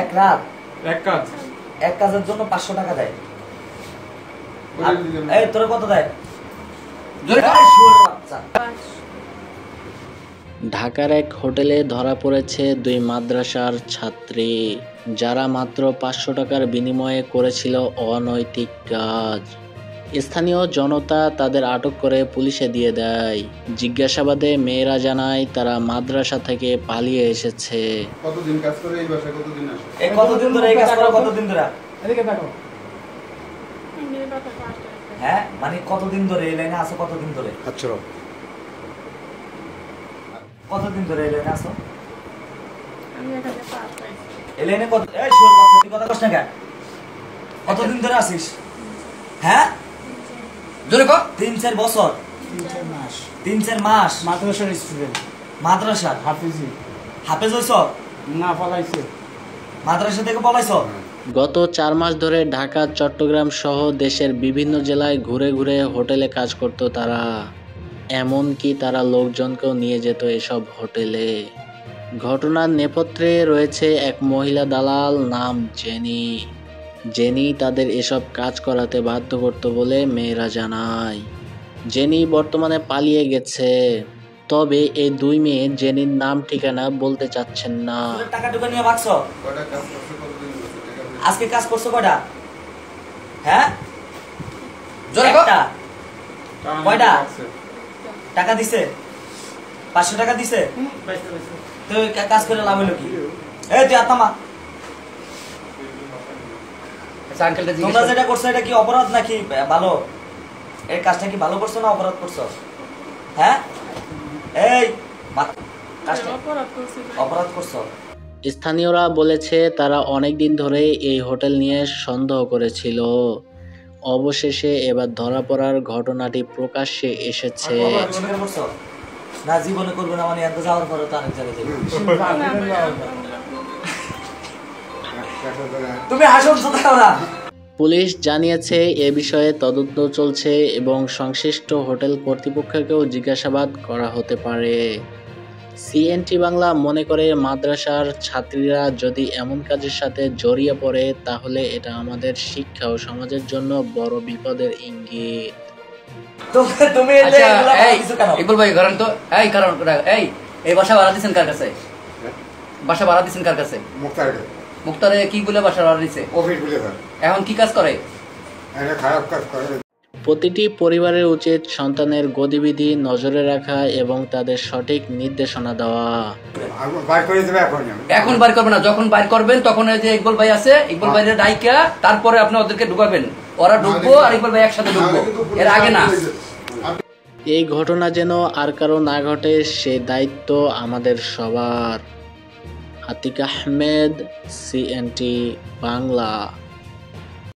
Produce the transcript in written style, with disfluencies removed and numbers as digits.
এক রাত এক কাজ, এক কাজের জন্য 500 টাকা দেয়। এই তোর কত দেয়? ঢাকার এক হোটেলে ধরা পড়েছে 2 মাদ্রাসার ছাত্রী, যারা মাত্র 500 টাকার বিনিময়ে করেছিল অনৈতিক কাজ। স্থানীয় জনতা তাদের আটক করে পুলিশে দিয়ে দেয়। জিজ্ঞাসাবাদে মেয়েরা জানায় তারা মাদ্রাসা থেকে পালিয়ে এসেছে। কতদিন কাজ করে এই বাসায়, কতদিন আসে? এই কতদিন ধরে এই কাজ করো? কতদিন ধরে? এদিকে দেখো। হ্যাঁ, মানে কতদিন ধরে এই লাইনে আছো? কতদিন ধরে? আচ্ছা, কতদিন ধরে এই লাইনে আছো? আমি এখানে পাস পাইছি। এই লাইনে কত? এই শুয়োর বাচ্চা, তুই কথা কস না কেন? কতদিন ধরে আছিস? হ্যাঁ, জোরে কর। 3-4 বছর? 3-4 মাস। মাদ্রাসার স্টুডেন্ট। মাদ্রাসা হাফিজি। হাফেজ হইছ? না, পলাইছে। মাদ্রাসা থেকে পলাইছ? গত 4 মাস ধরে ঢাকা, চট্টগ্রাম সহ দেশের বিভিন্ন জেলায় ঘুরে ঘুরে হোটেলে কাজ করত তারা। এমনকি তারা লোকজনকেও নিয়ে যেত এসব হোটেলে। ঘটনার নেপথ্যে রয়েছে এক মহিলা দালাল, নাম জেনি। জেনি তাদের এসব কাজ করাতে বাধ্য করত বলে মেয়েরা জানায়। জেনি বর্তমানে পালিয়ে গেছে, তবে এই 2 মেয়ে জেনির নাম ঠিকানা বলতে চাচ্ছেন না। টাকা টুকা নিয়ে ভাগছো? আজকে কাজ করছো কয়টা? হ্যাঁ, জোরে কর। কয়টা টাকা দিছে? 500 টাকা দিছে? তুই কাজ করে লাভ হলো কি? এই তুই আত্মা তোমরা যেটা করছো এটা কি অপরাধ নাকি ভালো? এই কাজটা কি ভালো করছো না অপরাধ করছো? হ্যাঁ, এই কাজটা অপরাধ করছো। স্থানীয়রা বলেছে তারা অনেক দিন ধরে এই হোটেল নিয়ে সন্দেহ করেছিল। অবশেষে এবার ধরা পড়ার ঘটনাটি প্রকাশ্যে এসেছে। না, জীবনে করবে না, মানে এত যাওয়ার পরে তো অনেক জায়গায় যাবে। তুমি হাসো না। পুলিশ জানিয়েছে এ বিষয়ে তদন্ত চলছে এবং সংশ্লিষ্ট হোটেল কর্তৃপক্ষকেও জিজ্ঞাসাবাদ করা হতে পারে। সিএনটি বাংলা মনে করে মাদ্রাসার ছাত্রীরা যদি এমন কাজের সাথে জড়িয়ে পড়ে তাহলে এটা আমাদের শিক্ষা ও সমাজের জন্য বড় বিপদের ইঙ্গিত। তুমি ইকবাল ভাই কারণ তো এই বাসা ভাড়া দিচ্ছেন কার কাছে? বাসা ভাড়া দিচ্ছেন কার কাছে? মুক্তারে কি বলে বাসা ভাড়া দিচ্ছে? এখন কি কাজ করে? খারাপ কাজ করে। প্রতিটি পরিবারের উচিত সন্তানের গতিবিধি নজরে রাখা এবং তাদের সঠিক নির্দেশনা দেওয়া। এখন বাইর করবেন না, যখন বাইর করবেন তখন এই যে ইকবাল ভাই আছে, ইকবাল ভাইয়ের ডাইকা তারপরে আপনি ওদেরকে ঢুকাবেন। ওরা ঢুকবো আর ইকবাল ভাই একসাথে ঢুকবো, এর আগে না। এই ঘটনা যেন আর কারো না ঘটে সে দায়িত্ব আমাদের সবার। আতিক আহমেদ, সিএনটি বাংলা।